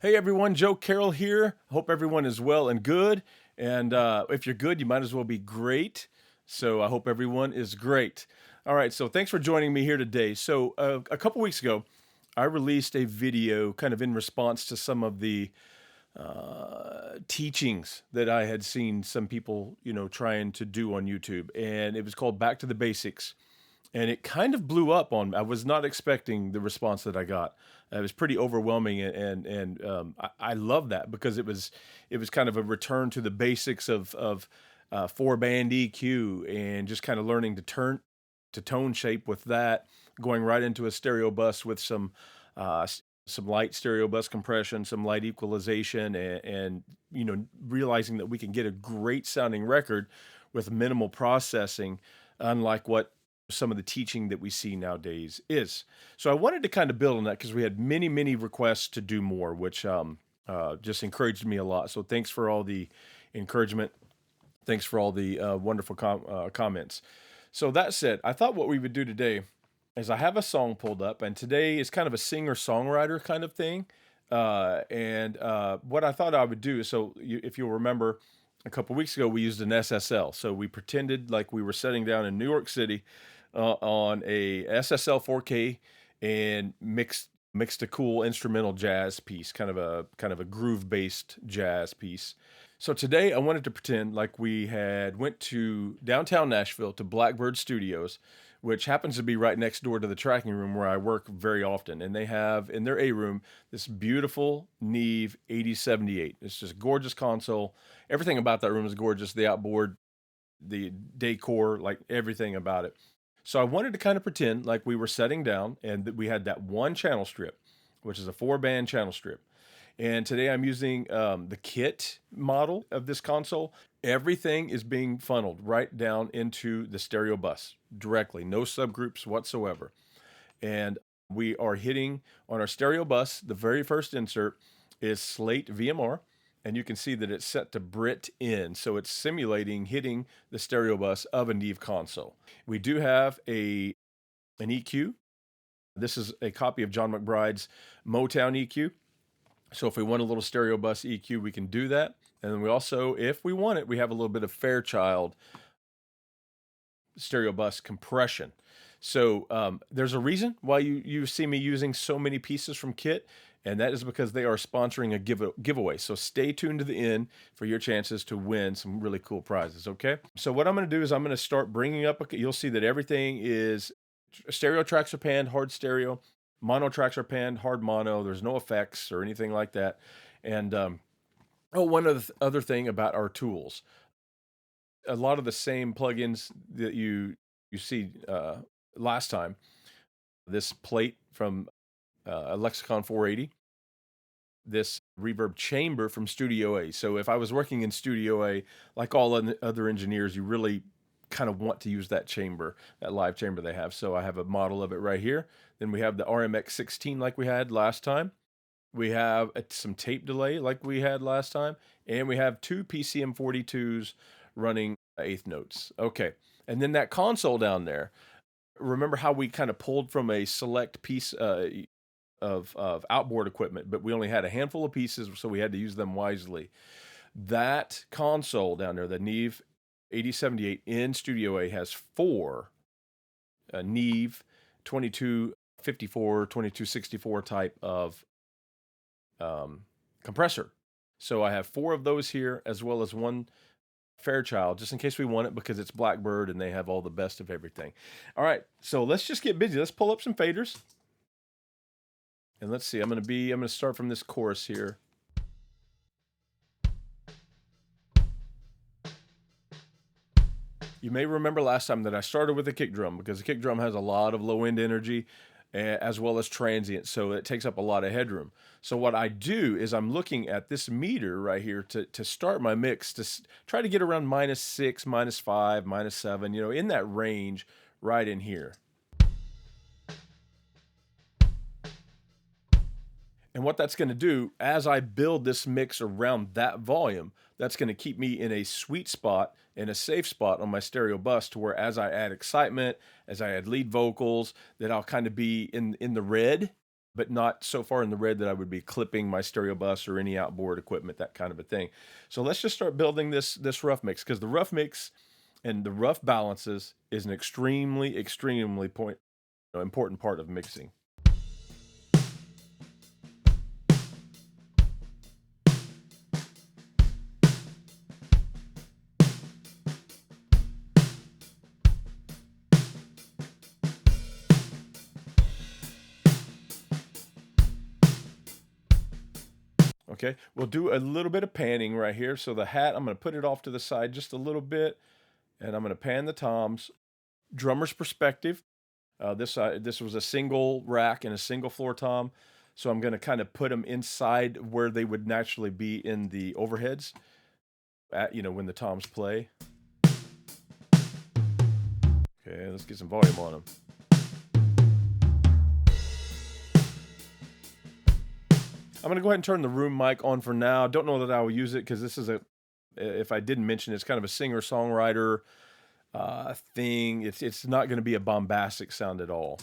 Hey everyone, Joe Carroll here. Hope everyone is well and good. And if you're good, you might as well be great. So I hope everyone is great. All right, so thanks for joining me here today. So a couple weeks ago, I released a video kind of in response to some of the teachings that I had seen some people, trying to do on YouTube. And it was called Back to the Basics, and it kind of blew up on me. I was not expecting the response that I got. It was pretty overwhelming, and I love that because it was kind of a return to the basics of four band EQ and just kind of learning to turn to tone shape with that, going right into a stereo bus with some light stereo bus compression, some light equalization, and realizing that we can get a great sounding record with minimal processing, unlike what some of the teaching that we see nowadays is. So I wanted to kind of build on that because we had many, many requests to do more, which just encouraged me a lot. So thanks for all the encouragement. Thanks for all the wonderful comments. So that said, I thought what we would do today is I have a song pulled up, and today is kind of a singer-songwriter kind of thing. And what I thought I would do is, if you'll remember, a couple weeks ago we used an SSL. So we pretended like we were sitting down in New York City on a SSL 4K and mixed a cool instrumental jazz piece, kind of a groove-based jazz piece. So today I wanted to pretend like we had went to downtown Nashville to Blackbird Studios, which happens to be right next door to the tracking room where I work very often. And they have in their A room this beautiful Neve 8078. It's just a gorgeous console. Everything about that room is gorgeous. The outboard, the decor, like everything about it. So I wanted to kind of pretend like we were setting down and that we had that one channel strip, which is a 4-band channel strip. And today I'm using the kit model of this console. Everything is being funneled right down into the stereo bus directly, no subgroups whatsoever. And we are hitting on our stereo bus. The very first insert is Slate VMR, and you can see that it's set to Brit in. So it's simulating hitting the stereo bus of a Neve console. We do have an EQ. This is a copy of John McBride's Motown EQ. So if we want a little stereo bus EQ, we can do that. And then we also, if we want it, we have a little bit of Fairchild stereo bus compression. So there's a reason why you see me using so many pieces from Kit, and that is because they are sponsoring a giveaway. So stay tuned to the end for your chances to win some really cool prizes, okay? So what I'm going to do is I'm going to start bringing up, you'll see that everything is, stereo tracks are panned, hard stereo. Mono tracks are panned, hard mono. There's no effects or anything like that. And one other thing about our tools. A lot of the same plugins that you see last time. This plate from Lexicon 480. This reverb chamber from Studio A. So if I was working in Studio A, like all other engineers, you really kind of want to use that chamber, that live chamber they have. So I have a model of it right here. Then we have the RMX 16 like we had last time. We have some tape delay like we had last time. And we have two PCM 42s running eighth notes. Okay. And then that console down there, remember how we kind of pulled from a select piece of outboard equipment, but we only had a handful of pieces, so we had to use them wisely. That console down there, the Neve 8078 in Studio A, has four Neve 2254, 2264 type of compressor. So I have four of those here, as well as one Fairchild, just in case we want it, because it's Blackbird and they have all the best of everything. All right, so let's just get busy. Let's pull up some faders. And let's see, I'm going to start from this chorus here. You may remember last time that I started with a kick drum because the kick drum has a lot of low end energy as well as transient, so it takes up a lot of headroom. So what I do is I'm looking at this meter right here to start my mix, to try to get around -6, -5, -7, in that range right in here. And what that's going to do, as I build this mix around that volume, that's going to keep me in a sweet spot, in a safe spot on my stereo bus, to where as I add excitement, as I add lead vocals, that I'll kind of be in the red, but not so far in the red that I would be clipping my stereo bus or any outboard equipment, that kind of a thing. So let's just start building this rough mix, because the rough mix and the rough balances is an extremely important part of mixing. Okay, we'll do a little bit of panning right here. So the hat, I'm going to put it off to the side just a little bit, and I'm going to pan the toms. Drummer's perspective. This was a single rack and a single floor tom, so I'm going to kind of put them inside where they would naturally be in the overheads, when the toms play. Okay, let's get some volume on them. I'm going to go ahead and turn the room mic on for now. Don't know that I will use it, because this is if I didn't mention, it's kind of a singer-songwriter thing. It's not going to be a bombastic sound at all.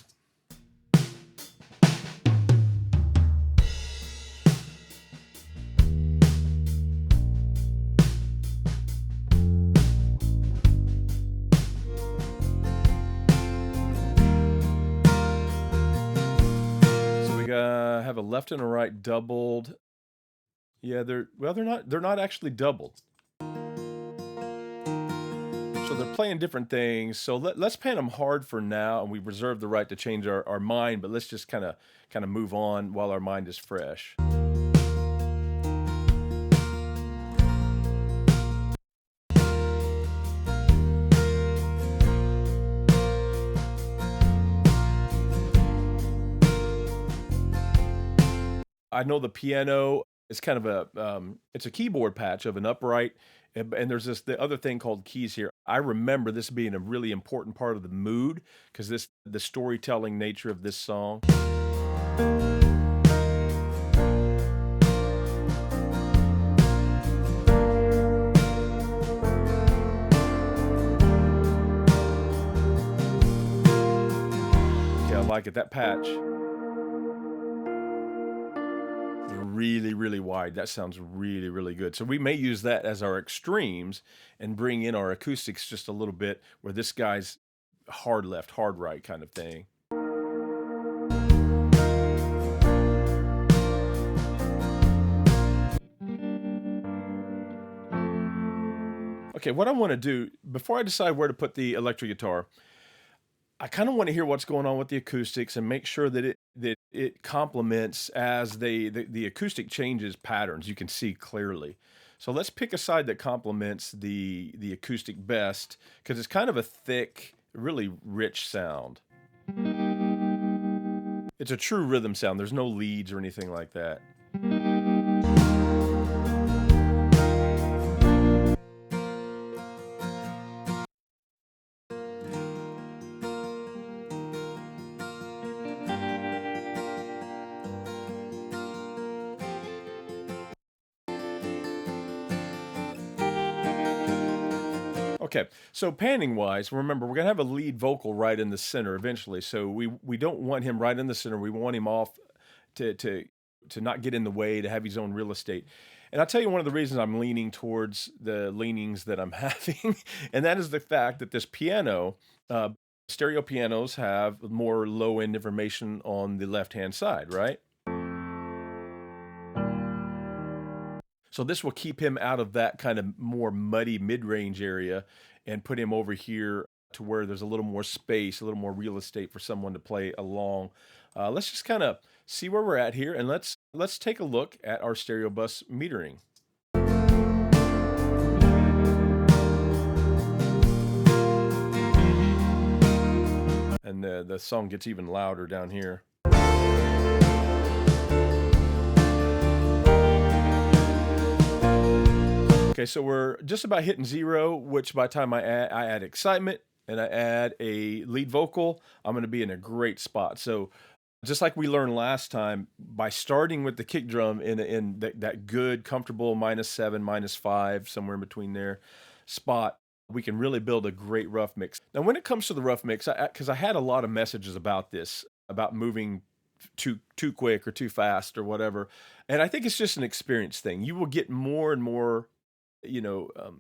So we have a left and a right doubled. Yeah, they're not actually doubled. So they're playing different things. So let's pan them hard for now, and we reserve the right to change our mind, but let's just kind of move on while our mind is fresh. I know the piano is kind of it's a keyboard patch of an upright, and there's the other thing called keys here. I remember this being a really important part of the mood, because the storytelling nature of this song. Okay, I like it. That patch. Really wide. That sounds really good. So we may use that as our extremes and bring in our acoustics just a little bit, where this guy's hard left, hard right kind of thing. Okay, what I want to do before I decide where to put the electric guitar, I kind of want to hear what's going on with the acoustics and make sure that it complements as the acoustic changes patterns. You can see clearly. So let's pick a side that complements the acoustic best, because it's kind of a thick, really rich sound. It's a true rhythm sound. There's no leads or anything like that. Okay, so panning wise, remember we're gonna have a lead vocal right in the center eventually. So we don't want him right in the center. We want him off to not get in the way, to have his own real estate. And I'll tell you one of the reasons I'm leaning towards the leanings that I'm having, and that is the fact that this piano, stereo pianos have more low end information on the left hand side, right? So this will keep him out of that kind of more muddy mid-range area, and put him over here to where there's a little more space, a little more real estate for someone to play along. Let's just kind of see where we're at here, and let's take a look at our stereo bus metering. And the song gets even louder down here. Okay, so we're just about hitting zero, which by the time I add excitement and I add a lead vocal, I'm going to be in a great spot. So just like we learned last time, by starting with the kick drum in that good, comfortable -7, -5, somewhere in between there spot, we can really build a great rough mix. Now, when it comes to the rough mix, because I had a lot of messages about this, about moving too quick or too fast or whatever. And I think it's just an experience thing. You will get more and more,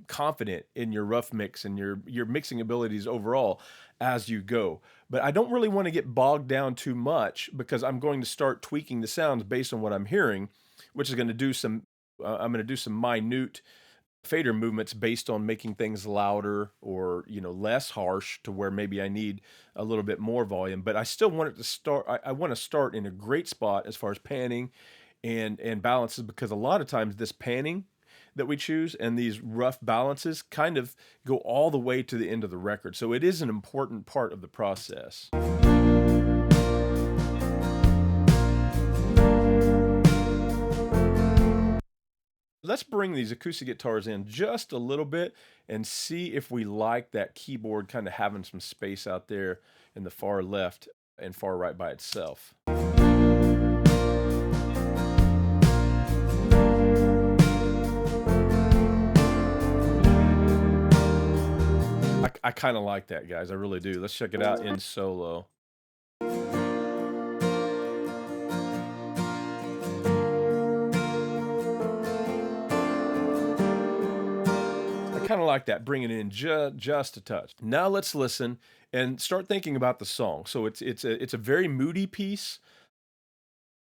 confident in your rough mix and your mixing abilities overall as you go. But I don't really want to get bogged down too much because I'm going to start tweaking the sounds based on what I'm hearing, which is going to do some. I'm going to do some minute fader movements based on making things louder or less harsh to where maybe I need a little bit more volume. But I still want it to start. I want to start in a great spot as far as panning and balances, because a lot of times this panning that we choose and these rough balances kind of go all the way to the end of the record. So it is an important part of the process. Let's bring these acoustic guitars in just a little bit and see if we like that keyboard kind of having some space out there in the far left and far right by itself. I kind of like that, guys. I really do. Let's check it out in solo. Kind of like that, bring it in just a touch. Now let's listen and start thinking about the song. So it's a very moody piece.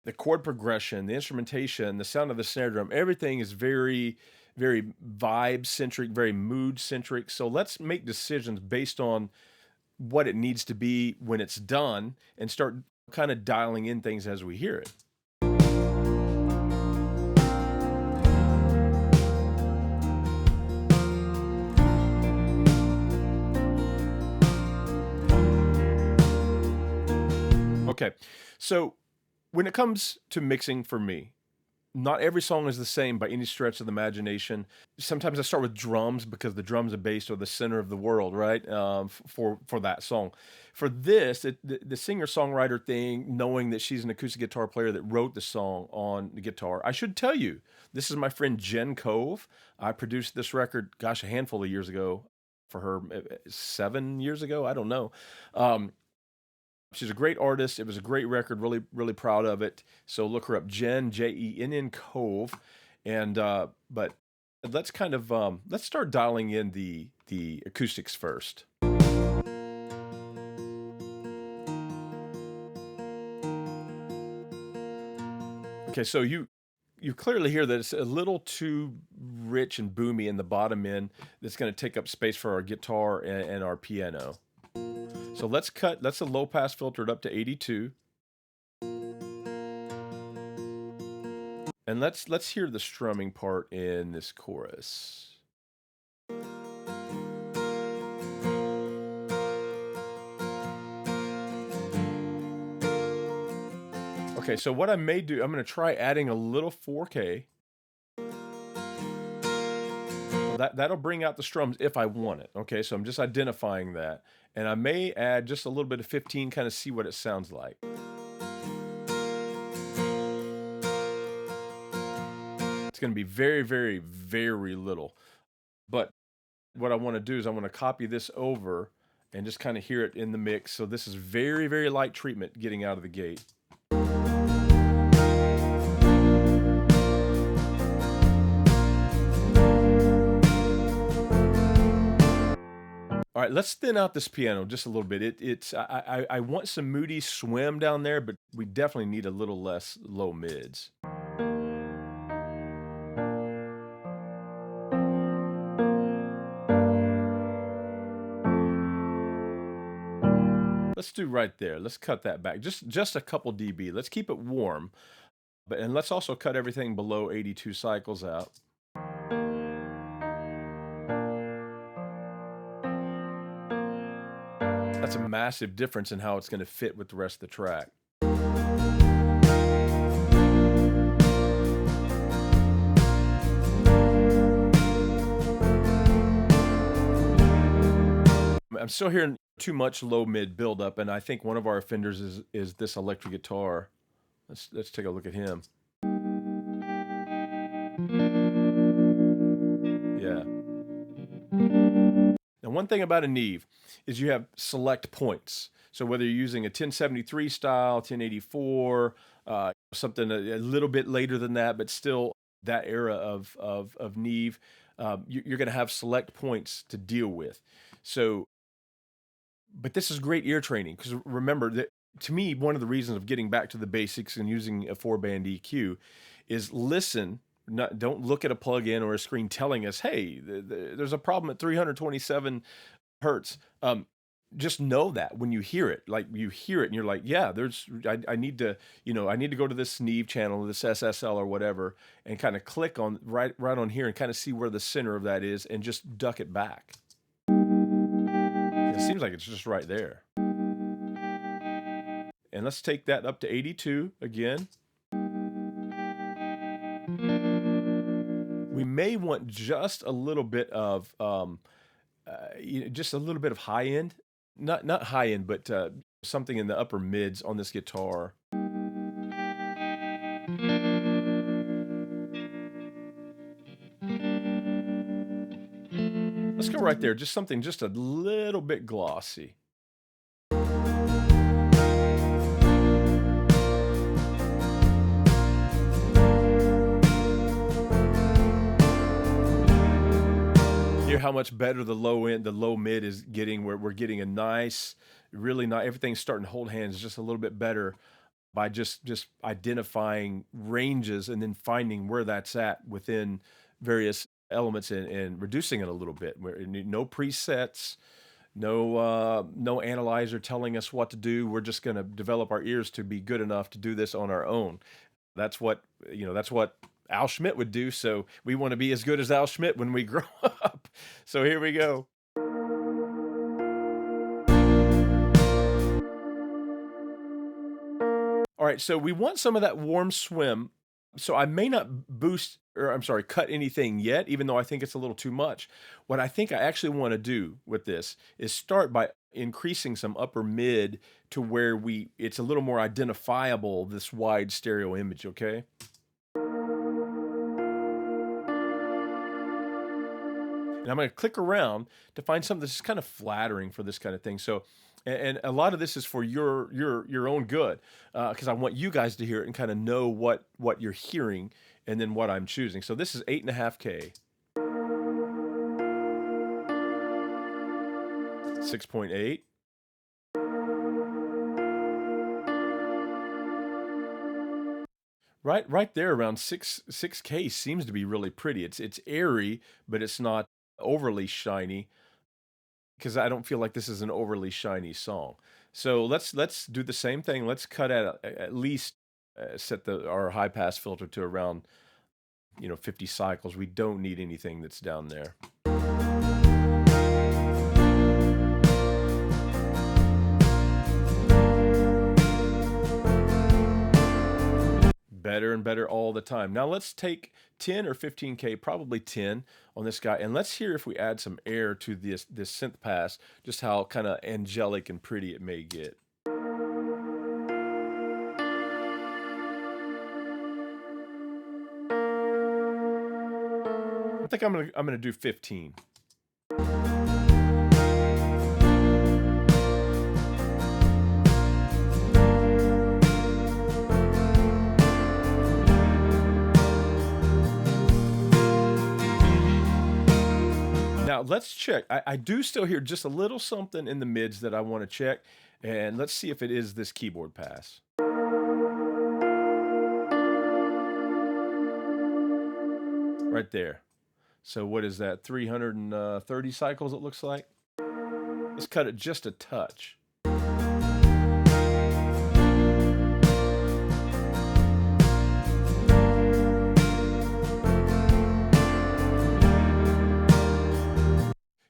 The chord progression, the instrumentation, the sound of the snare drum, everything is very, very vibe centric, very mood centric. So let's make decisions based on what it needs to be when it's done and start kind of dialing in things as we hear it. Okay, so when it comes to mixing for me, not every song is the same by any stretch of the imagination. Sometimes I start with drums because the drums and bass are the center of the world, right? For that song. For this, the singer-songwriter thing, knowing that she's an acoustic guitar player that wrote the song on the guitar. I should tell you, this is my friend Jenn Cove. I produced this record, gosh, a handful of years ago for her, 7 years ago. I don't know. She's a great artist. It was a great record. Really, really proud of it. So look her up, Jenn, Jenn Cove, and but let's kind of let's start dialing in the acoustics first. Okay, so you clearly hear that it's a little too rich and boomy in the bottom end. That's going to take up space for our guitar and our piano. So let's a low pass filtered up to 82. And let's hear the strumming part in this chorus. Okay, so what I may do, I'm going to try adding a little 4K. That'll bring out the strums if I want it. Okay, so I'm just identifying that. And I may add just a little bit of 15, kind of see what it sounds like. It's going to be very, very, very little. But what I want to do is I want to copy this over and just kind of hear it in the mix. So this is very, very light treatment getting out of the gate. All right, let's thin out this piano just a little bit. I want some moody swim down there, but we definitely need a little less low mids. Let's do right there. Let's cut that back. Just a couple dB. Let's keep it warm. And let's also cut everything below 82 cycles out. That's a massive difference in how it's going to fit with the rest of the track. I'm still hearing too much low mid buildup, and I think one of our offenders is this electric guitar. Let's take a look at him. Yeah. And one thing about a Neve is you have select points. So whether you're using a 1073 style, 1084, something a little bit later than that, but still that era of Neve, you're going to have select points to deal with. So, but this is great ear training, because remember that, to me, one of the reasons of getting back to the basics and using a 4-band EQ is listen. Don't look at a plug-in or a screen telling us, hey, there's a problem at 327 hertz. Just know that when you hear it, like you hear it and you're like, yeah, I need to, I need to go to this Neve channel, this SSL or whatever, and kind of click on right on here and kind of see where the center of that is and just duck it back. It seems like it's just right there. And let's take that up to 82 again. We may want just a little bit of, just a little bit of high end, not high end, but something in the upper mids on this guitar. Let's go right there, just something just a little bit glossy. Hear how much better the low mid is getting, where we're getting a nice, really nice, everything's starting to hold hands just a little bit better by just identifying ranges and then finding where that's at within various elements and reducing it a little bit. No presets, no analyzer telling us what to do. We're just going to develop our ears to be good enough to do this on our own. That's what Al Schmidt would do. So we want to be as good as Al Schmidt when we grow up. So here we go. All right, so we want some of that warm swim. So I may not cut anything yet, even though I think it's a little too much. What I think I actually want to do with this is start by increasing some upper mid to where it's a little more identifiable, this wide stereo image, okay? And I'm going to click around to find something that's kind of flattering for this kind of thing. So, and a lot of this is for your own good, because I want you guys to hear it and kind of know what you're hearing and then what I'm choosing. So this is 8.5K. 6.8. Right there around 6K seems to be really pretty. It's airy, but it's not overly shiny, because I don't feel like this is an overly shiny song. So let's do the same thing. Let's cut at least set our high pass filter to around 50 cycles. We don't need anything that's down there. Better and better all the time. Now let's take 10 or 15K, probably 10 on this guy, and let's hear if we add some air to this synth pass, just how kind of angelic and pretty it may get. I think I'm gonna do 15. Now let's check. I do still hear just a little something in the mids that I want to check, and let's see if it is this keyboard pass. Right there. So what is that? 330 cycles it looks like. Let's cut it just a touch.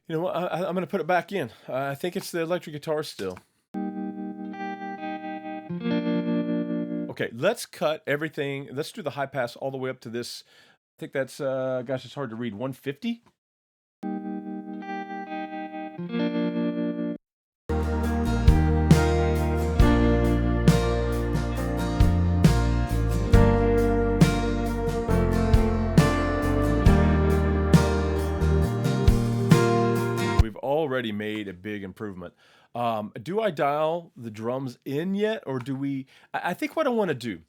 You know what? I'm going to put it back in. I think it's the electric guitar still. Okay, let's cut everything. Let's do the high pass all the way up to this. I think that's, gosh, it's hard to read, 150? already made a big improvement. Do I dial the drums in yet, or do we? I think what I want to do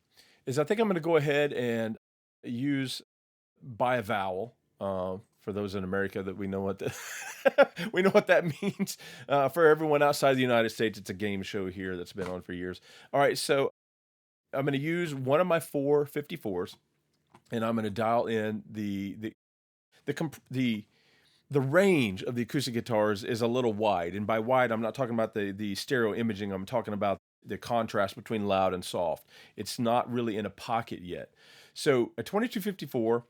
is I think I'm going to go ahead and use buy a vowel. For those in America that we know what we know what that means. For everyone outside the United States, it's a game show here that's been on for years. All right, so I'm going to use one of my 454s, and I'm going to dial in the comp- the range of the acoustic guitars is a little wide, and by wide, I'm not talking about the stereo imaging. I'm talking about the contrast between loud and soft. It's not really in a pocket yet. So a 2254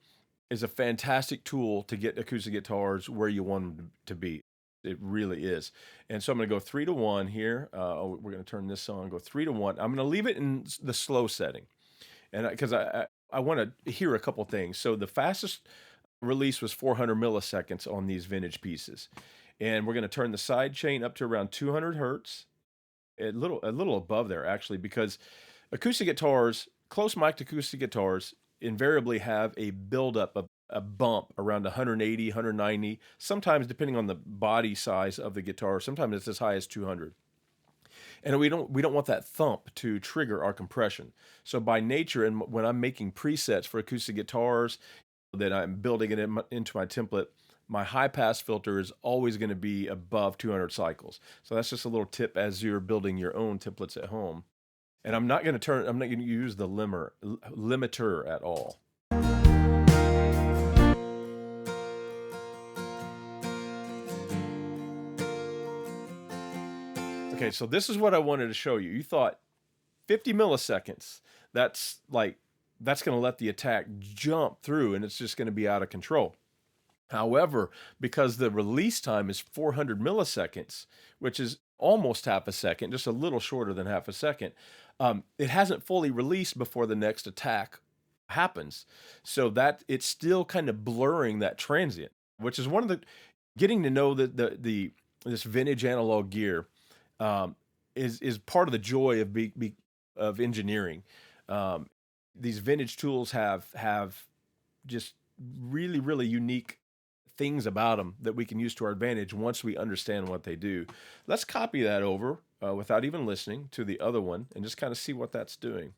is a fantastic tool to get acoustic guitars where you want them to be. It really is. And so I'm going to go 3 to 1 here. We're going to turn this on, go 3 to 1. I'm going to leave it in the slow setting, and because I want to hear a couple things. So the fastest release was 400 milliseconds on these vintage pieces, and we're going to turn the side chain up to around 200 hertz, a little above there actually, because acoustic guitars, close mic'd acoustic guitars, invariably have a buildup of a bump around 180, 190, sometimes depending on the body size of the guitar. Sometimes it's as high as 200. And we don't want that thump to trigger our compression. So by nature, and when I'm making presets for acoustic guitars that I'm building it into my template, my high pass filter is always going to be above 200 cycles. So that's just a little tip as you're building your own templates at home. And I'm not going to use the limiter at all. Okay, so this is what I wanted to show you. You thought 50 milliseconds, that's going to let the attack jump through and it's just going to be out of control. However, because the release time is 400 milliseconds, which is almost half a second, just a little shorter than half a second, it hasn't fully released before the next attack happens. So that it's still kind of blurring that transient, which is one of the getting to know this vintage analog gear is part of the joy of engineering. These vintage tools have just really, really unique things about them that we can use to our advantage once we understand what they do. Let's copy that over without even listening to the other one and just kind of see what that's doing.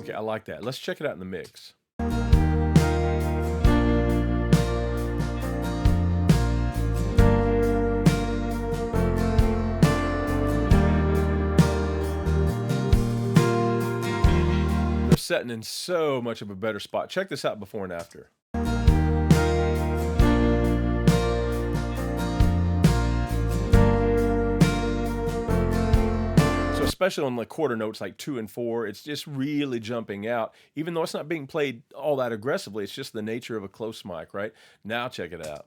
Okay, I like that. Let's check it out in the mix. Setting in so much of a better spot. Check this out before and after. So especially on the quarter notes like 2 and 4, it's just really jumping out, even though it's not being played all that aggressively. It's just the nature of a close mic, right? Now check it out.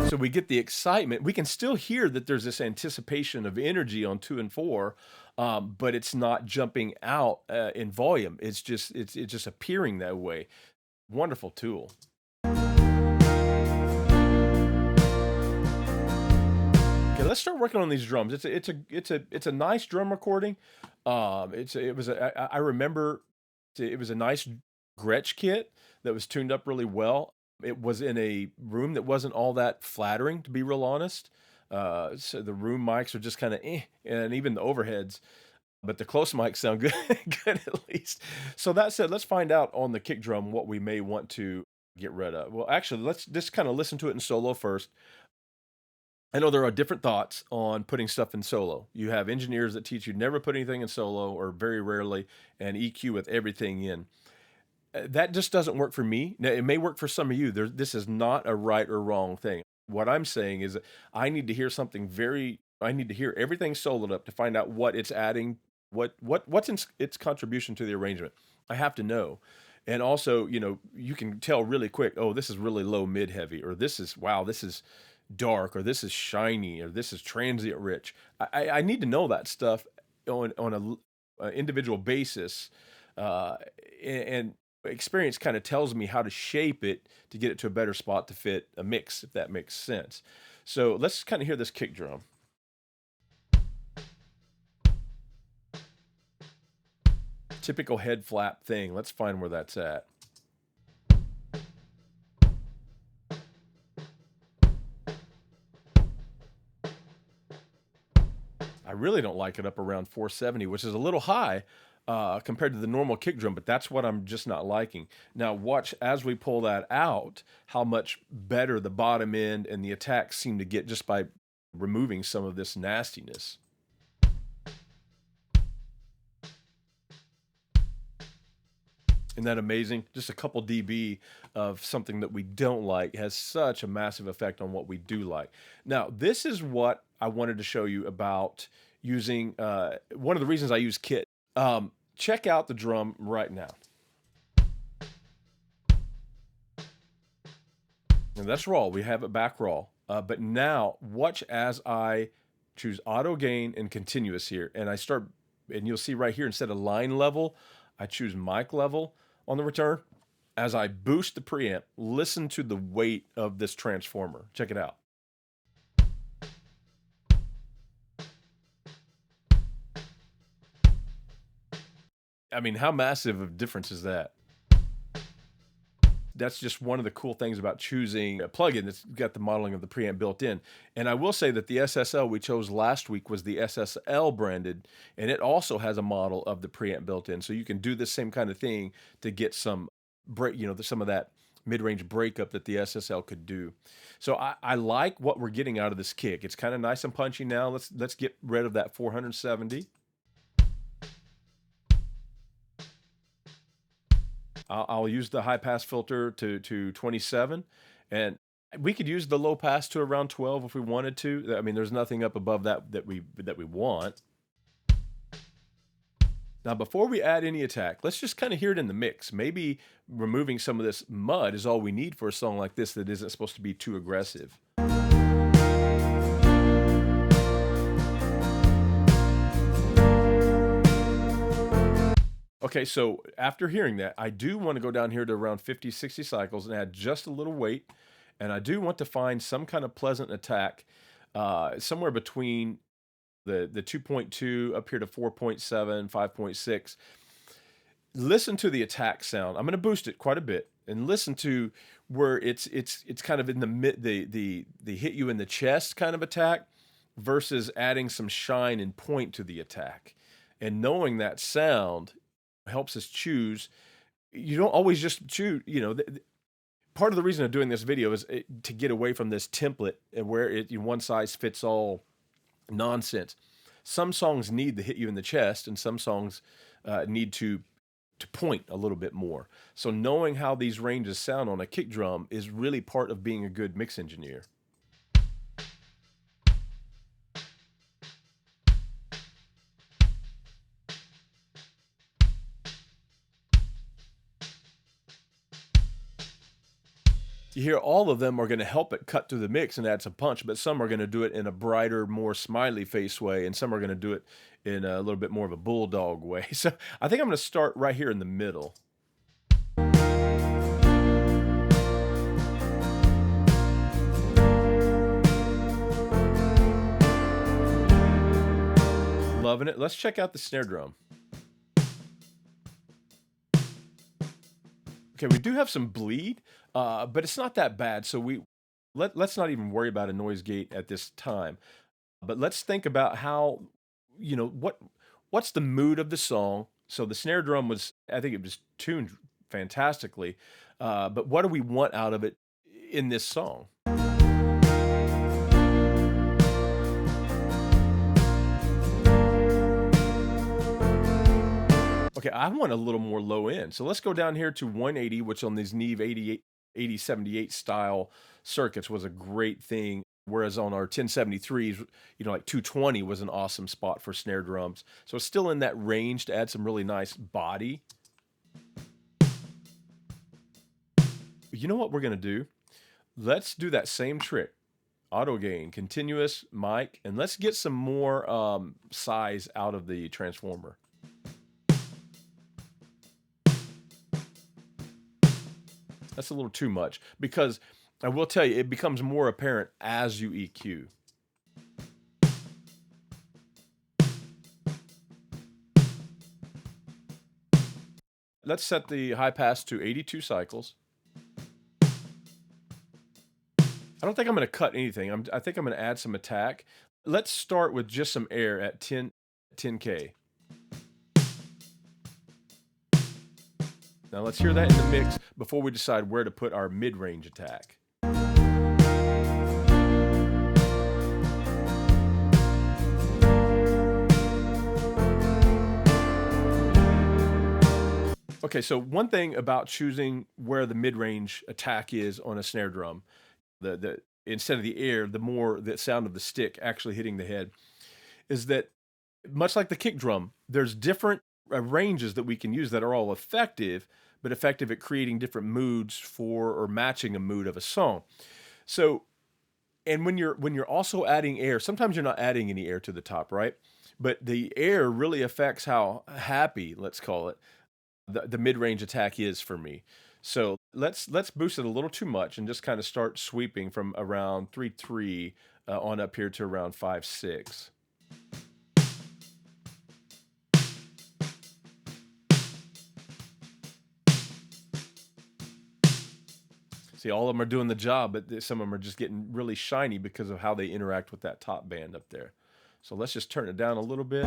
So we get the excitement. We can still hear that there's this anticipation of energy on 2 and 4, but it's not jumping out in volume. It's just appearing that way. Wonderful tool. Okay, let's start working on these drums. It's a nice drum recording. I remember it was a nice Gretsch kit that was tuned up really well. It was in a room that wasn't all that flattering, to be real honest. So the room mics are just kind of and even the overheads, but the close mics sound good, good at least. So that said, let's find out on the kick drum what we may want to get rid of. Well, actually, let's just kind of listen to it in solo first. I know there are different thoughts on putting stuff in solo. You have engineers that teach you never put anything in solo or very rarely, and EQ with everything in. That just doesn't work for me. Now, it may work for some of you. This is not a right or wrong thing. What I'm saying is that I need to hear I need to hear everything soloed up to find out what it's adding, what's in its contribution to the arrangement. I have to know. And also, you can tell really quick, oh, this is really low mid heavy, or this is dark, or this is shiny, or this is transient rich. I need to know that stuff on a individual basis, and experience kind of tells me how to shape it to get it to a better spot to fit a mix, if that makes sense. So let's kind of hear this kick drum. typical head flap thing. Let's find where that's at. I really don't like it up around 470, which is a little high compared to the normal kick drum, but that's what I'm just not liking. Now watch as we pull that out, how much better the bottom end and the attacks seem to get just by removing some of this nastiness. Isn't that amazing? Just a couple dB of something that we don't like has such a massive effect on what we do like. Now, this is what I wanted to show you about using, one of the reasons I use Kit. Check out the drum right now. And that's raw. We have it back raw. But now watch as I choose auto gain and continuous here. And I start, and you'll see right here, instead of line level, I choose mic level on the return. As I boost the preamp, listen to the weight of this transformer. Check it out. I mean, how massive of a difference is that? That's just one of the cool things about choosing a plugin that's got the modeling of the preamp built in. And I will say that the SSL we chose last week was the SSL branded, and it also has a model of the preamp built in. So you can do the same kind of thing to get some break, some of that mid-range breakup that the SSL could do. So I like what we're getting out of this kick. It's kind of nice and punchy now. Let's get rid of that 470. I'll use the high pass filter to 27, and we could use the low pass to around 12 if we wanted to. I mean, there's nothing up above that we want. Now, before we add any attack, let's just kind of hear it in the mix. Maybe removing some of this mud is all we need for a song like this that isn't supposed to be too aggressive. Okay, so after hearing that, I do want to go down here to around 50, 60 cycles and add just a little weight. And I do want to find some kind of pleasant attack somewhere between the 2.2 up here to 4.7, 5.6. Listen to the attack sound. I'm going to boost it quite a bit and listen to where it's kind of in the mid, the hit you in the chest kind of attack versus adding some shine and point to the attack. And knowing that sound helps us choose. You don't always just choose, part of the reason of doing this video is to get away from this template and where one size fits all nonsense. Some songs need to hit you in the chest, and some songs need to point a little bit more. So knowing how these ranges sound on a kick drum is really part of being a good mix engineer. You hear all of them are going to help it cut through the mix and add some punch, but some are going to do it in a brighter, more smiley face way, and some are going to do it in a little bit more of a bulldog way. So I think I'm going to start right here in the middle. Loving it. Let's check out the snare drum. Okay, we do have some bleed, but it's not that bad. So let's not even worry about a noise gate at this time. But let's think about how, what's the mood of the song. So the snare drum I think it was tuned fantastically. But what do we want out of it in this song? Okay, I want a little more low end. So let's go down here to 180, which on these Neve 8078 style circuits was a great thing. Whereas on our 1073s, like 220 was an awesome spot for snare drums. So it's still in that range to add some really nice body. You know what we're going to do? Let's do that same trick. Auto gain, continuous, mic, and let's get some more size out of the transformer. That's a little too much, because I will tell you, it becomes more apparent as you EQ. let's set the high pass to 82 cycles. I don't think I'm going to cut anything. I think I'm going to add some attack. Let's start with just some air at 10K. Now let's hear that in the mix before we decide where to put our mid-range attack. Okay, so one thing about choosing where the mid-range attack is on a snare drum, the instead of the air, the more the sound of the stick actually hitting the head, is that much like the kick drum, there's different ranges that we can use that are all effective, but effective at creating different moods for or matching a mood of a song. So, and when you're also adding air, sometimes you're not adding any air to the top, right? But the air really affects how happy, let's call it, the mid-range attack is for me. So let's boost it a little too much and just kind of start sweeping from around 3.3 on up here to around 5.6. See, all of them are doing the job, but some of them are just getting really shiny because of how they interact with that top band up there. So let's just turn it down a little bit.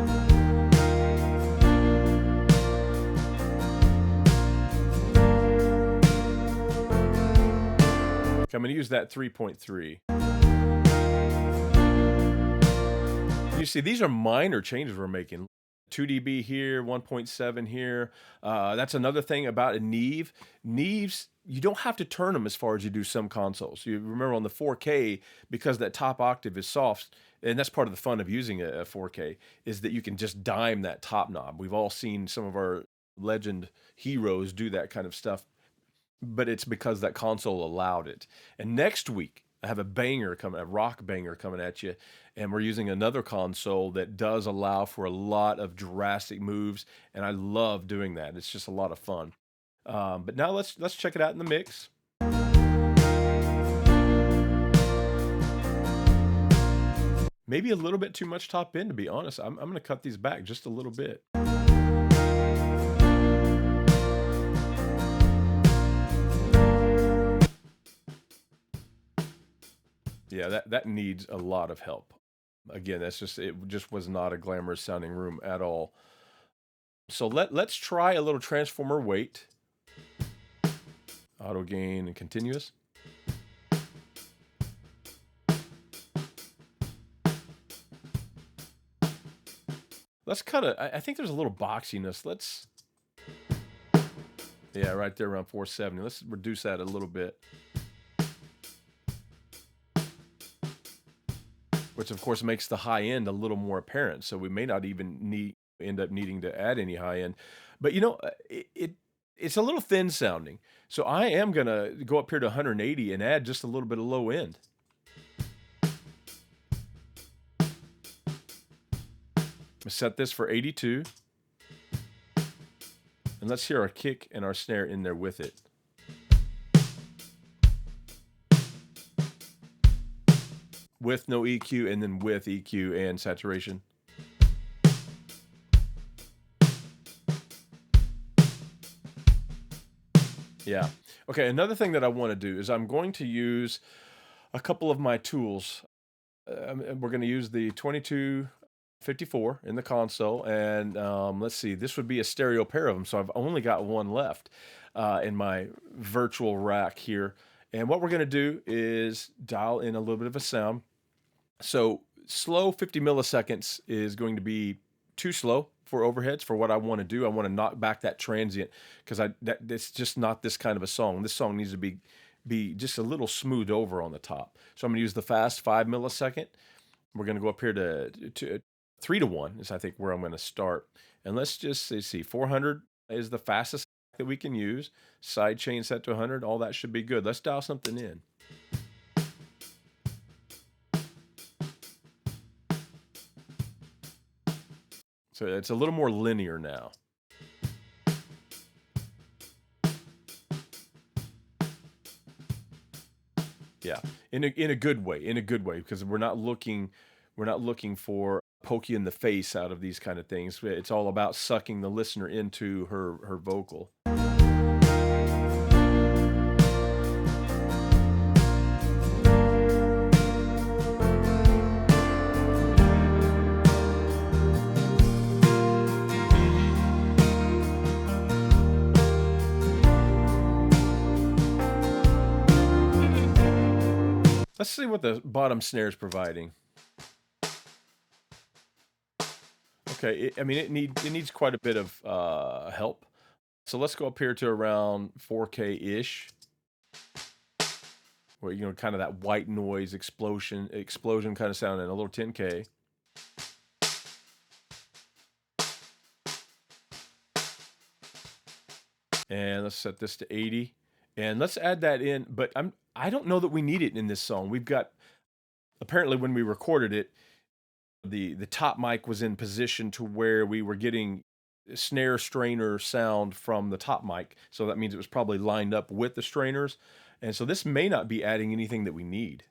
I'm going to use that 3.3. You see, these are minor changes we're making. 2 dB here, 1.7 here. That's another thing about a Neve. Neves, you don't have to turn them as far as you do some consoles. You remember on the 4K, because that top octave is soft, and that's part of the fun of using a 4K, is that you can just dime that top knob. We've all seen some of our legend heroes do that kind of stuff, but it's because that console allowed it. And next week, I have a rock banger coming at you, and we're using another console that does allow for a lot of drastic moves, and I love doing that. It's just a lot of fun. But now let's check it out in the mix. Maybe a little bit too much top end, to be honest. I'm going to cut these back just a little bit. Yeah, that needs a lot of help. Again, it just was not a glamorous sounding room at all. So let's try a little transformer weight. Auto gain and continuous. Let's cut it. I think there's a little boxiness. Yeah, right there around 470. Let's reduce that a little bit. Which of course makes the high end a little more apparent. So we may not even end up needing to add any high end. But it's a little thin sounding. So I am gonna go up here to 180 and add just a little bit of low end. I'm gonna set this for 82. And let's hear our kick and our snare in there with it. With no EQ, and then with EQ and saturation. Yeah. Okay, another thing that I want to do is I'm going to use a couple of my tools. We're going to use the 2254 in the console, and let's see, this would be a stereo pair of them, so I've only got one left in my virtual rack here. And what we're going to do is dial in a little bit of a sound. So slow 50 milliseconds is going to be too slow for overheads for what I want to do. I want to knock back that transient because it's just not this kind of a song. This song needs to be just a little smooth over on the top. So I'm going to use the fast 5 millisecond. We're going to go up here to 3 to 1 is I think where I'm going to start. And let's just see, 400 is the fastest that we can use. Side chain set to 100. All that should be good. Let's dial something in. So it's a little more linear now. Yeah, in a good way, because we're not looking for poke you in the face out of these kind of things. It's all about sucking the listener into her vocal. Let's see what the bottom snare is providing. Okay, I mean, it needs quite a bit of help. So let's go up here to around 4K-ish, where, you know, kind of that white noise explosion kind of sound, and a little 10K. And let's set this to 80. And let's add that in, but I don't know that we need it in this song. We've got, apparently when we recorded it, the top mic was in position to where we were getting snare strainer sound from the top mic. So that means it was probably lined up with the strainers. And so this may not be adding anything that we need.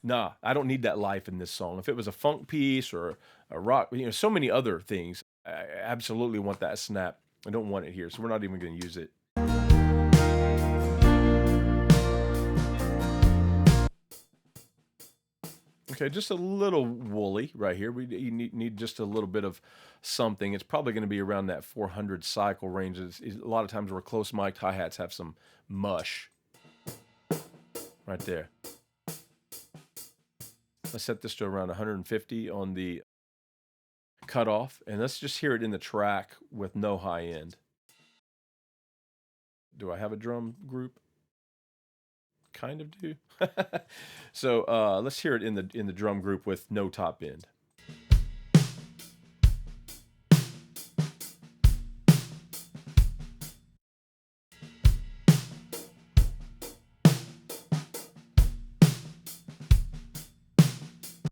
Nah, I don't need that life in this song. If it was a funk piece or a rock, you know, so many other things, I absolutely want that snap. I don't want it here, so we're not even going to use it. Okay, just a little woolly right here. You need just a little bit of something. It's probably going to be around that 400 cycle range. A lot of times where close mic'd hi-hats have some mush right there. Let's set this to around 150 on the cutoff, and let's just hear it in the track with no high end. Do I have a drum group? Kind of do. So let's hear it in the drum group with no top end.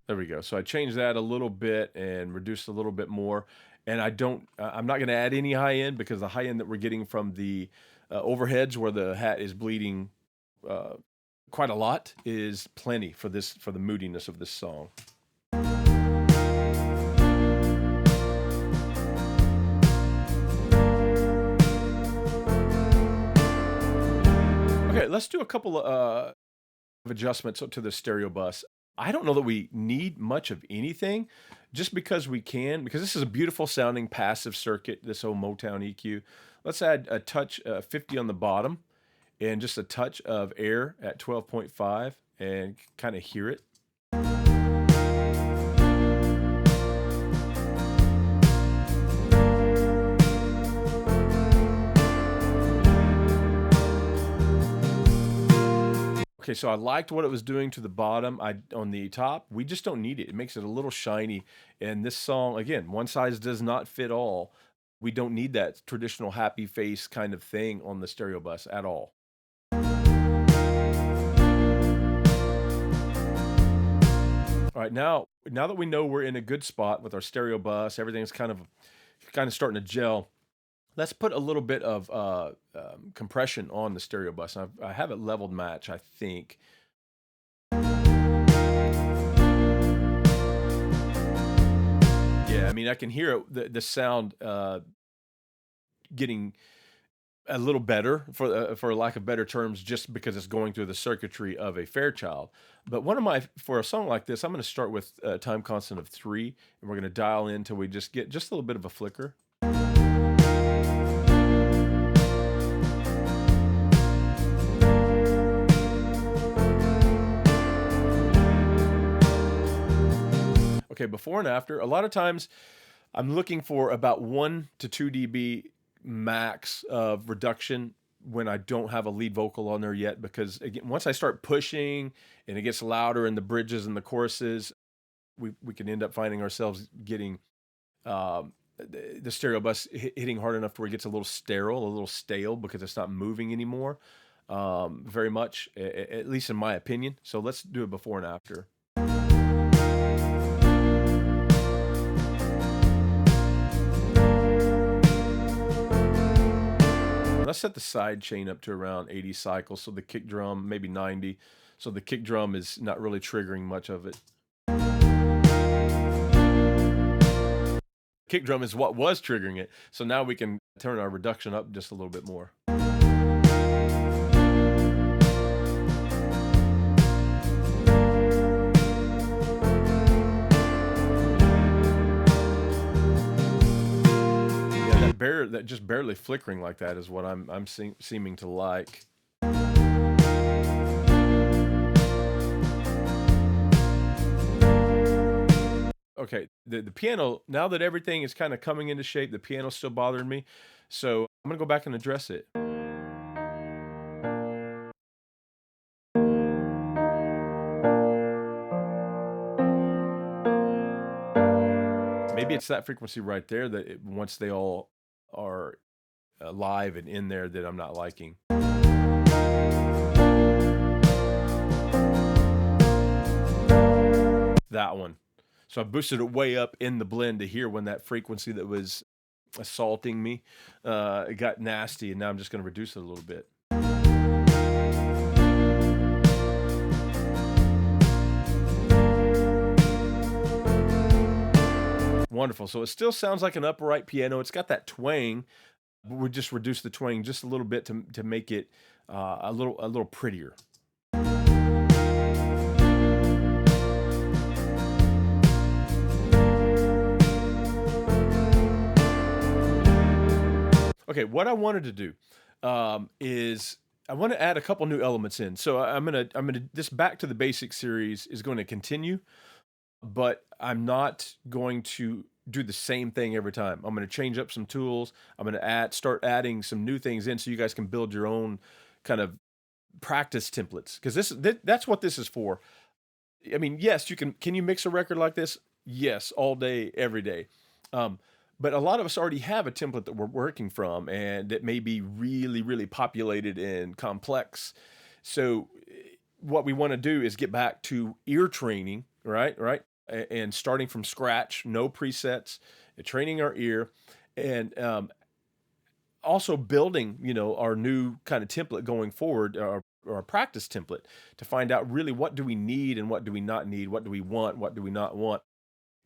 There we go. So I changed that a little bit and reduced a little bit more. And I'm not going to add any high end, because the high end that we're getting from the overheads where the hat is bleeding quite a lot is plenty for the moodiness of this song. Okay, let's do a couple of adjustments to the stereo bus. I don't know that we need much of anything, just because we can, because this is a beautiful sounding passive circuit, this old Motown EQ. Let's add a touch 50 on the bottom and just a touch of air at 12.5 and kind of hear it. Okay, so I liked what it was doing to the bottom. On the top, we just don't need it. It makes it a little shiny. And this song, again, one size does not fit all. We don't need that traditional happy face kind of thing on the stereo bus at all. All right, now that we know we're in a good spot with our stereo bus, everything's kind of starting to gel. Let's put a little bit of compression on the stereo bus. I have it leveled match, I think. Yeah, I mean, I can hear the sound getting a little better, for lack of better terms, just because it's going through the circuitry of a Fairchild. But for a song like this, I'm going to start with a time constant of 3, and we're going to dial in until we just get just a little bit of a flicker. Okay, before and after, a lot of times I'm looking for about 1 to 2 dB max of reduction when I don't have a lead vocal on there yet, because again, once I start pushing and it gets louder in the bridges and the choruses, we can end up finding ourselves getting the stereo bus hitting hard enough to where it gets a little sterile, a little stale, because it's not moving anymore very much, at least in my opinion. So let's do it before and after. Let's set the side chain up to around 80 cycles, so the kick drum, maybe 90, so the kick drum is not really triggering much of it. Kick drum is what was triggering it, so now we can turn our reduction up just a little bit more. that just barely flickering like that is what I'm seeming to like. Okay, the piano, now that everything is kind of coming into shape, the piano's still bothering me. So I'm gonna go back and address it. Maybe it's that frequency right there that once they all are live and in there that I'm not liking. That one. So I boosted it way up in the blend to hear when that frequency that was assaulting me it got nasty, and now I'm just going to reduce it a little bit. Wonderful. So it still sounds like an upright piano. It's got that twang. We just reduce the twang just a little bit to make it a little prettier. Okay, what I wanted to do is I want to add a couple new elements in. So I'm gonna this Back to the Basics series is going to continue, but I'm not going to do the same thing every time. I'm going to change up some tools. I'm going to start adding some new things in so you guys can build your own kind of practice templates, because that's what this is for. I mean, yes, can you mix a record like this? Yes, all day, every day. But a lot of us already have a template that we're working from, and that may be really, really populated and complex. So what we want to do is get back to ear training, right? And starting from scratch, no presets, and training our ear, and also building, our new kind of template going forward, or a practice template, to find out really what do we need and what do we not need, what do we want, what do we not want.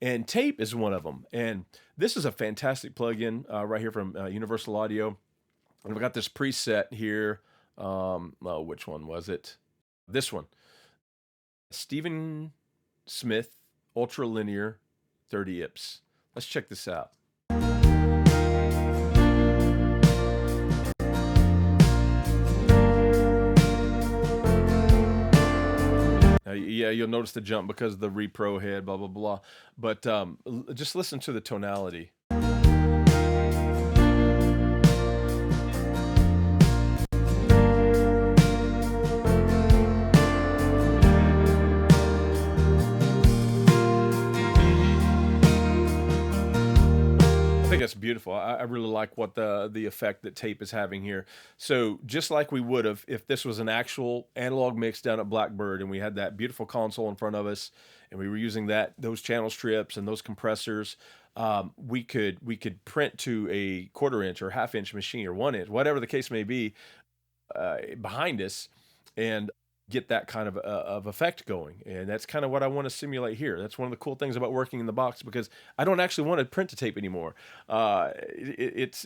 And tape is one of them. And this is a fantastic plugin right here from Universal Audio. And I've got this preset here. Which one was it? This one. Stephen Smith, Ultra Linear, 30 IPS. Let's check this out. Yeah, you'll notice the jump because of the repro head, blah, blah, blah. But just listen to the tonality. I think that's beautiful. I really like what the effect that tape is having here. So just like we would have if this was an actual analog mix down at Blackbird, and we had that beautiful console in front of us, and we were using those channel strips and those compressors, we could print to a 1/4 inch or 1/2 inch machine, or 1 inch, whatever the case may be, behind us, and get that kind of effect going. And that's kind of what I want to simulate here. That's one of the cool things about working in the box, because I don't actually want to print to tape anymore. It's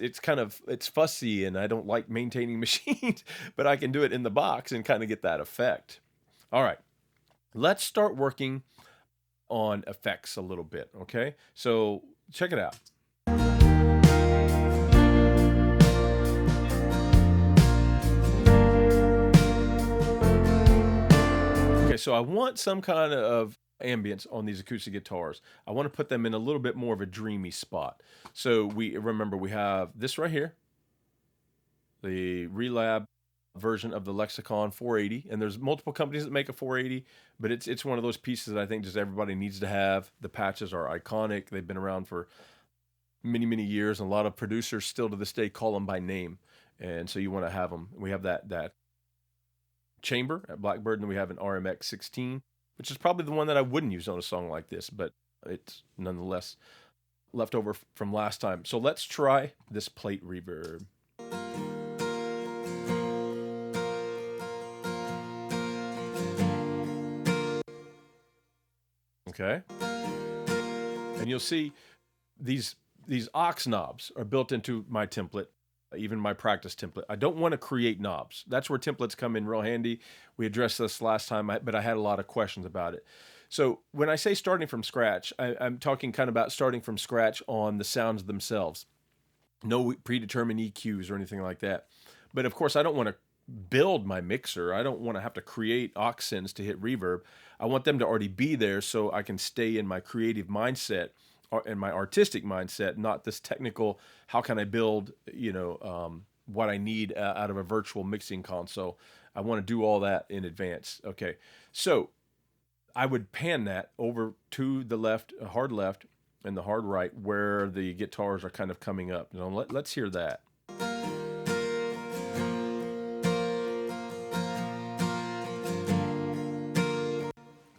fussy, and I don't like maintaining machines, but I can do it in the box and kind of get that effect. All right, let's start working on effects a little bit. Okay, so check it out. So I want some kind of ambience on these acoustic guitars. I want to put them in a little bit more of a dreamy spot. So we have this right here, the Relab version of the Lexicon 480, and there's multiple companies that make a 480, but it's one of those pieces that I think just everybody needs to have. The patches are iconic. They've been around for many, many years, and a lot of producers still to this day call them by name, and so you want to have them. We have that chamber at Blackbird, and we have an RMX 16, which is probably the one that I wouldn't use on a song like this, but it's nonetheless left over from last time. So let's try this plate reverb. Okay, and you'll see these aux knobs are built into my template, even my practice template. I don't want to create knobs. That's where templates come in real handy. We addressed this last time, but I had a lot of questions about it. So when I say starting from scratch, I'm talking kind of about starting from scratch on the sounds themselves. no predetermined EQs or anything like that. But of course, I don't want to build my mixer. I don't want to have to create aux synths to hit reverb. I want them to already be there so I can stay in my creative mindset and my artistic mindset, not this technical, how can I build, what I need out of a virtual mixing console. I want to do all that in advance. Okay. So I would pan that over to the left, hard left, and the hard right, where the guitars are kind of coming up. Let's hear that.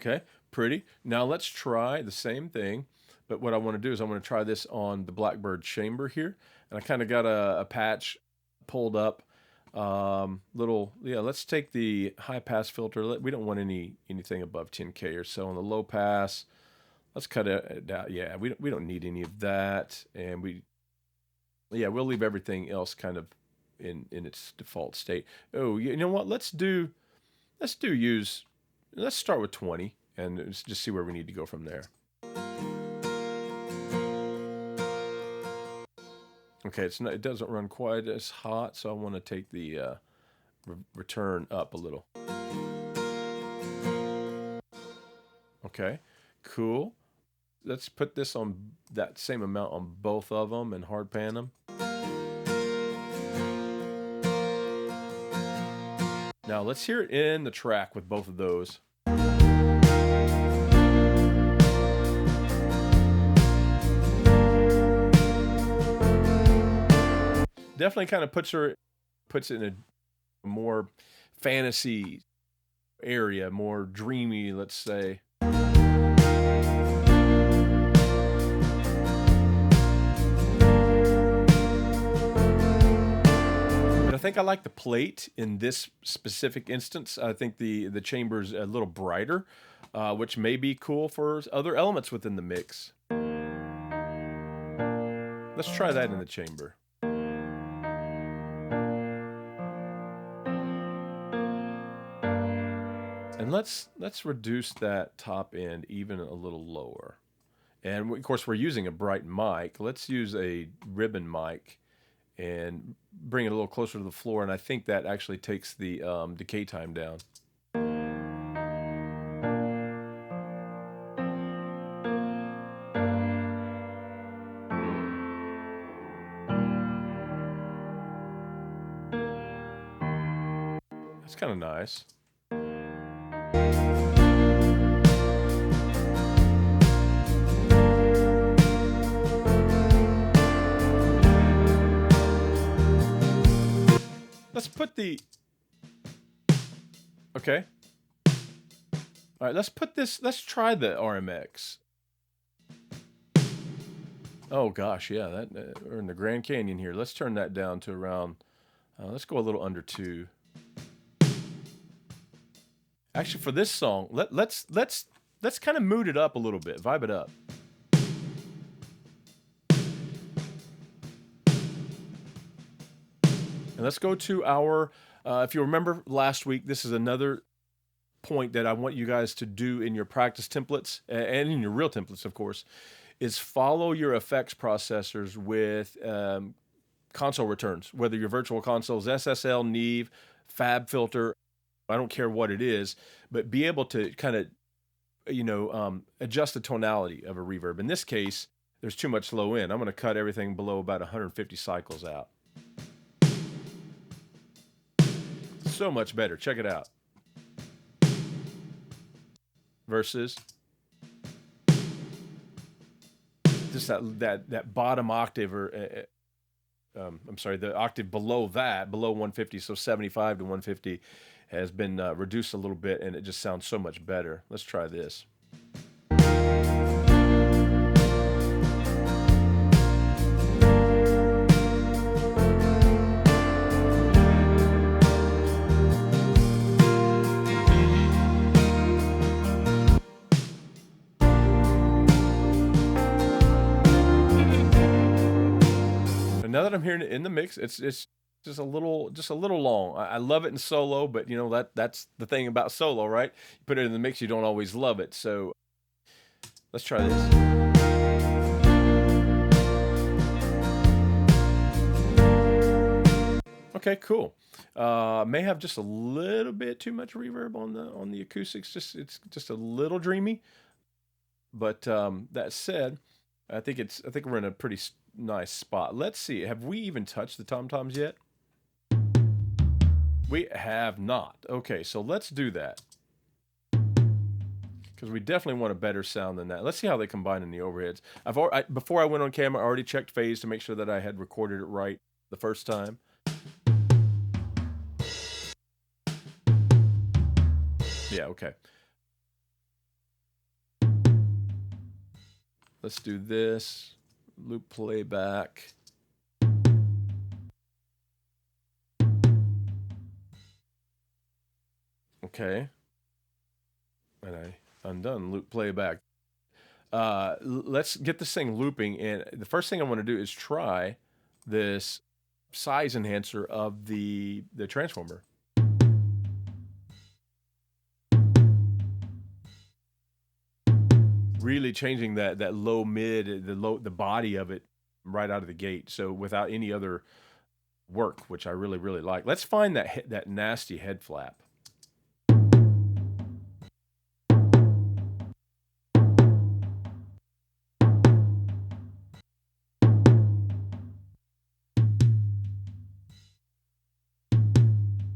Okay, pretty. Now let's try the same thing, but what I want to do is I want to try this on the Blackbird chamber here, and I kind of got a patch pulled up. Let's take the high pass filter. We don't want anything above 10K or so. On the low pass, let's cut it out. Yeah, we don't need any of that, and we'll leave everything else kind of in its default state. Oh, you know what? Let's start with 20 and just see where we need to go from there. Okay, it doesn't run quite as hot, so I want to take the return up a little. Okay, cool. Let's put this on that same amount on both of them and hard pan them. Now let's hear it in the track with both of those. Definitely kind of puts it in a more fantasy area, more dreamy, let's say. I think I like the plate in this specific instance. I think the chamber's a little brighter, which may be cool for other elements within the mix. Let's try that in the chamber. And let's reduce that top end even a little lower. And of course, we're using a bright mic. Let's use a ribbon mic and bring it a little closer to the floor, and I think that actually takes the decay time down. That's kind of nice. Let's put the... Okay. All right, let's try the RMX. Oh gosh, yeah, that we're in the Grand Canyon here. Let's turn that down to around, let's go a little under 2. Actually, for this song, let's kind of mood it up a little bit, vibe it up. And let's go to our, if you remember last week, this is another point that I want you guys to do in your practice templates and in your real templates, of course, is follow your effects processors with console returns, whether your virtual consoles, SSL, Neve, Fab filter, I don't care what it is, but be able to kind of, adjust the tonality of a reverb. In this case, there's too much low end. I'm going to cut everything below about 150 cycles out. So much better. Check it out. Versus just that bottom octave, or the octave below that, below 150, so 75 to 150 has been reduced a little bit, and it just sounds so much better. Let's try this. Now that I'm hearing it in the mix, it's just a little long. I love it in solo, but that's the thing about solo, right? You put it in the mix, you don't always love it. So let's try this. Okay, cool. May have just a little bit too much reverb on the acoustics. It's just a little dreamy. But that said, I think we're in a pretty nice spot. Let's see. Have we even touched the tom-toms yet? We have not. Okay, so let's do that. Because we definitely want a better sound than that. Let's see how they combine in the overheads. Before I went on camera, I already checked phase to make sure that I had recorded it right the first time. Yeah, okay. Let's do this. Loop playback. Okay. And I undone loop playback. Let's get this thing looping. And the first thing I want to do is try this size enhancer of the transformer. Really changing that low mid, the body of it right out of the gate. So without any other work, which I really, really like. Let's find that nasty head flap.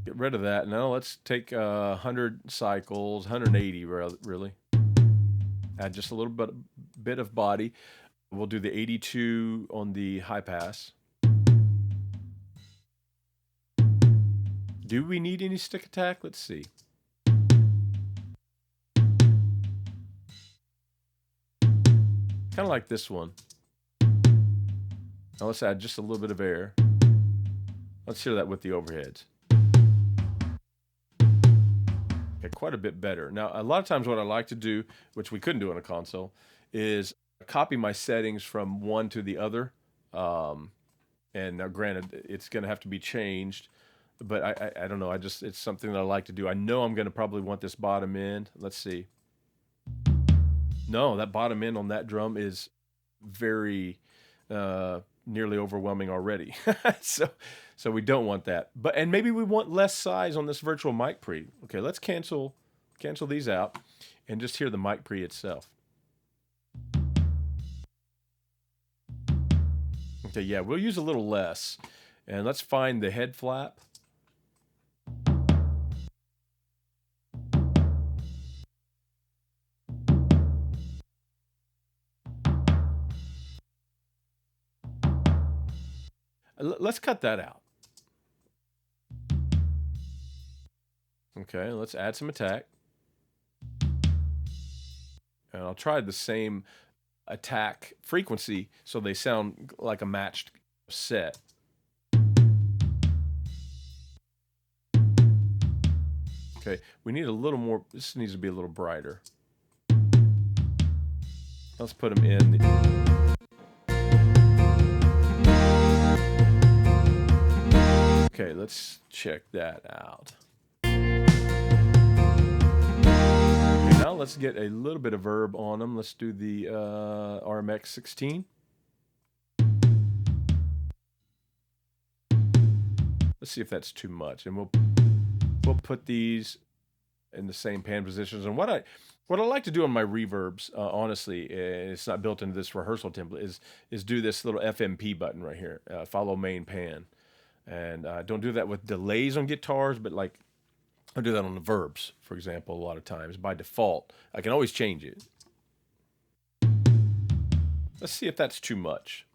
Get rid of that. Now let's take 100 cycles, 180 really. Add just a little bit of body. We'll do the 82 on the high pass. Do we need any stick attack? Let's see. Kind of like this one. Now let's add just a little bit of air. Let's hear that with the overheads. Okay, quite a bit better. Now, a lot of times what I like to do, which we couldn't do on a console, is copy my settings from one to the other. And now granted, it's going to have to be changed, but I don't know. It's something that I like to do. I know I'm going to probably want this bottom end. Let's see. No, that bottom end on that drum is very nearly overwhelming already. So we don't want that. And maybe we want less size on this virtual mic pre. Okay, let's cancel these out and just hear the mic pre itself. Okay, yeah, we'll use a little less. And let's find the head flap. Let's cut that out. Okay, let's add some attack. And I'll try the same attack frequency so they sound like a matched set. Okay, we need a little more. This needs to be a little brighter. Let's put them in. Okay, let's check that out. Okay, now let's get a little bit of verb on them. Let's do the RMX 16. Let's see if that's too much, and we'll put these in the same pan positions. And what I like to do on my reverbs, honestly, it's not built into this rehearsal template, is do this little FMP button right here, follow main pan. And don't do that with delays on guitars, but like I'll do that on the verbs, for example, a lot of times. By default, I can always change it. Let's see if that's too much.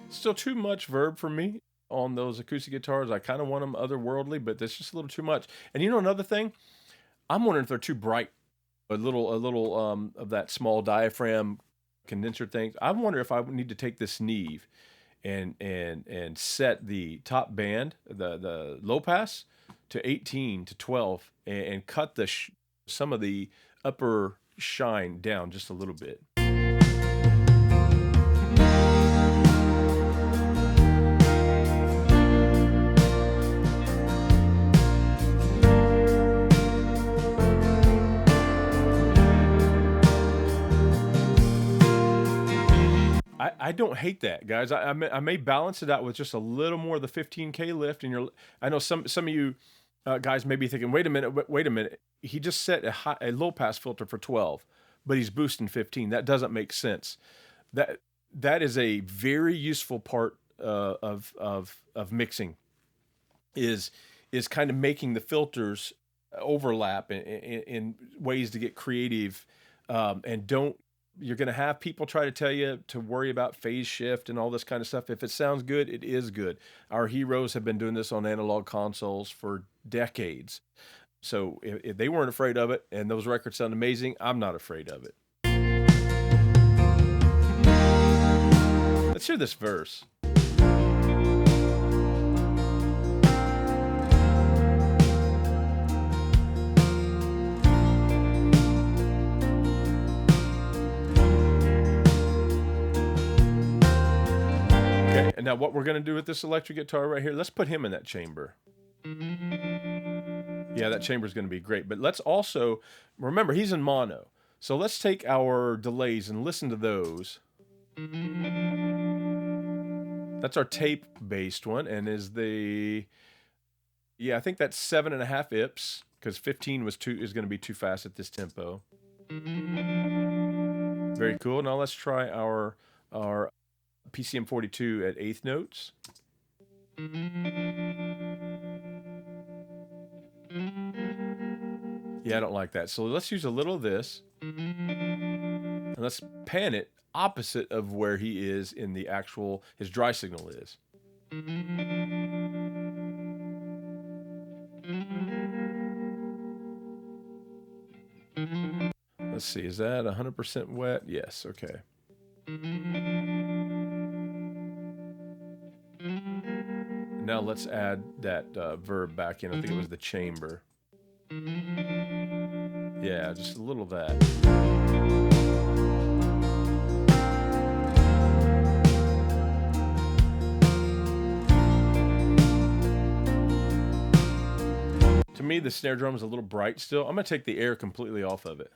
Still too much verb for me on those acoustic guitars. I kind of want them otherworldly, but that's just a little too much. And you know another thing? I'm wondering if they're too bright. A little of that small diaphragm condenser thing. I wonder if I need to take this Neve and set the top band, the low pass, to 18 to 12 and cut some of the upper shine down just a little bit. I don't hate that, guys. I may balance it out with just a little more of the 15K lift. And I know some of you guys may be thinking, wait a minute. He just set a low pass filter for 12, but he's boosting 15. That doesn't make sense. That is a very useful part of mixing. Is kind of making the filters overlap in ways to get creative, and don't. You're going to have people try to tell you to worry about phase shift and all this kind of stuff. If it sounds good, it is good. Our heroes have been doing this on analog consoles for decades. So if they weren't afraid of it and those records sound amazing, I'm not afraid of it. Let's hear this verse. And now what we're going to do with this electric guitar right here, let's put him in that chamber. Yeah, that chamber is going to be great. But let's also, remember, he's in mono. So let's take our delays and listen to those. That's our tape-based one. And is I think that's 7.5 IPS, because 15 is going to be too fast at this tempo. Very cool. Now let's try our PCM 42 at 1/8 notes. Yeah, I don't like that. So let's use a little of this. And let's pan it opposite of where he is in his dry signal is. Let's see, is that 100% wet? Yes, okay. Now let's add that verb back in. I think it was the chamber. Yeah, just a little of that. To me, the snare drum is a little bright still. I'm going to take the air completely off of it.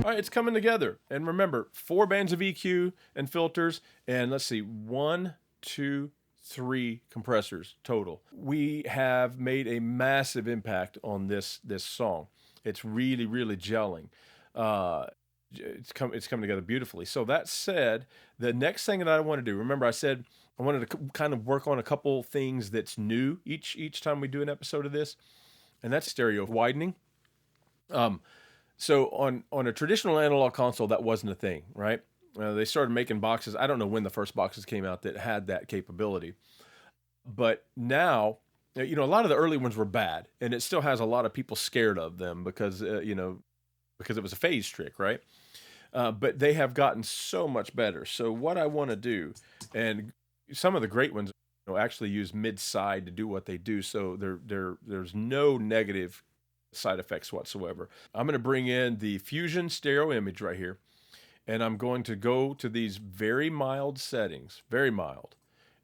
All right, it's coming together. And remember, 4 bands of EQ and filters, and let's see, 1, 2, 3 compressors total. We have made a massive impact on this song. It's really, really gelling. It's coming together beautifully. So that said, the next thing that I want to do, remember I said I wanted to kind of work on a couple things that's new each time we do an episode of this, and that's stereo widening. So on a traditional analog console, that wasn't a thing, right? They started making boxes. I don't know when the first boxes came out that had that capability. But now, a lot of the early ones were bad, and it still has a lot of people scared of them because it was a phase trick, right? But they have gotten so much better. So what I want to do, and some of the great ones actually use mid-side to do what they do, so there's no negative side effects whatsoever. I'm going to bring in the Fusion stereo image right here, and I'm going to go to these very mild settings, very mild,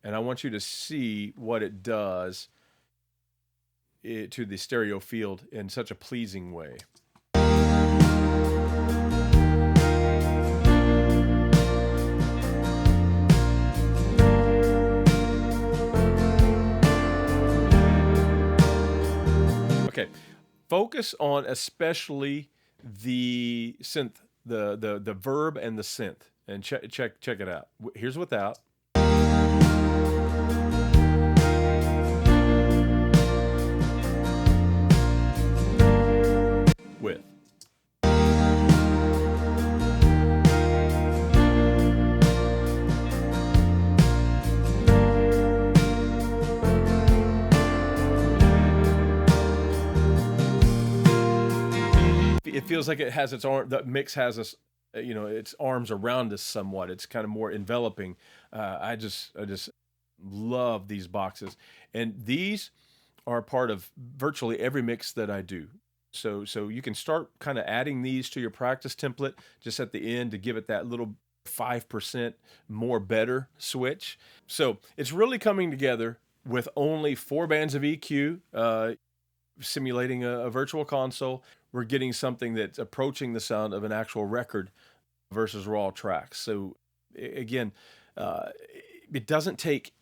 and I want you to see what it does to the stereo field in such a pleasing way. Okay. Focus on especially the synth, the verb and the synth, and check it out. Here's without. With. It feels like it has its arm. The mix has us, its arms around us somewhat. It's kind of more enveloping. I just love these boxes, and these are part of virtually every mix that I do. So you can start kind of adding these to your practice template just at the end to give it that little 5% more better switch. So it's really coming together with only 4 bands of EQ, simulating a virtual console. We're getting something that's approaching the sound of an actual record versus raw tracks. So again, uh, it doesn't take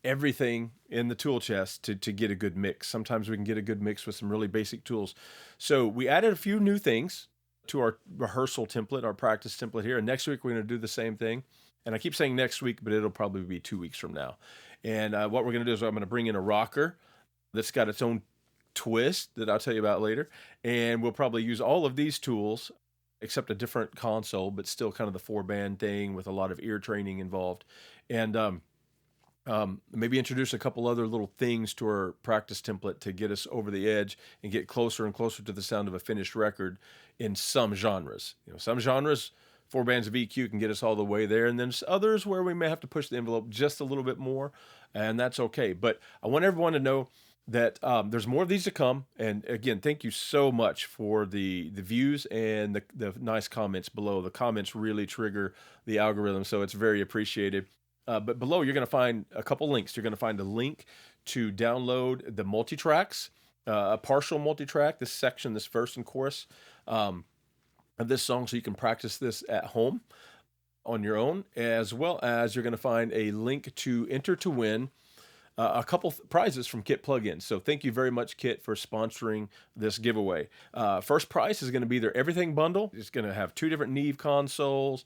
everything in the tool chest to get a good mix. Sometimes we can get a good mix with some really basic tools. So we added a few new things to our rehearsal template, our practice template here. And next week, we're going to do the same thing. And I keep saying next week, but it'll probably be 2 weeks from now. And what we're going to do is I'm going to bring in a rocker that's got its own twist that I'll tell you about later. And we'll probably use all of these tools, except a different console, but still kind of the 4-band thing with a lot of ear training involved. And maybe introduce a couple other little things to our practice template to get us over the edge and get closer and closer to the sound of a finished record in some genres. Some genres, 4 bands of EQ can get us all the way there, and then there's others where we may have to push the envelope just a little bit more, and that's okay. But I want everyone to know that there's more of these to come. And again, thank you so much for the views and the nice comments below. The comments really trigger the algorithm, so it's very appreciated. But below, you're going to find a couple links. You're going to find a link to download the multitracks, a partial multitrack, this section, this verse and chorus of this song, so you can practice this at home on your own, as well as you're going to find a link to enter to win a couple prizes from Kit Plugins. So thank you very much, Kit, for sponsoring this giveaway. First prize is going to be their Everything Bundle. It's going to have 2 different Neve consoles,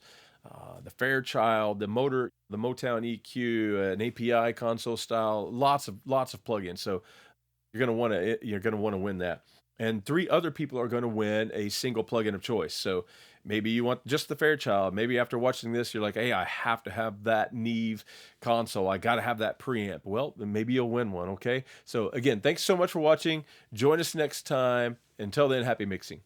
the Fairchild, the Motown EQ, an API console style, lots of plugins. So you're going to want to win that. And 3 other people are going to win a single plugin of choice. So maybe you want just the Fairchild. Maybe after watching this, you're like, hey, I have to have that Neve console. I got to have that preamp. Well, then maybe you'll win one, okay? So again, thanks so much for watching. Join us next time. Until then, happy mixing.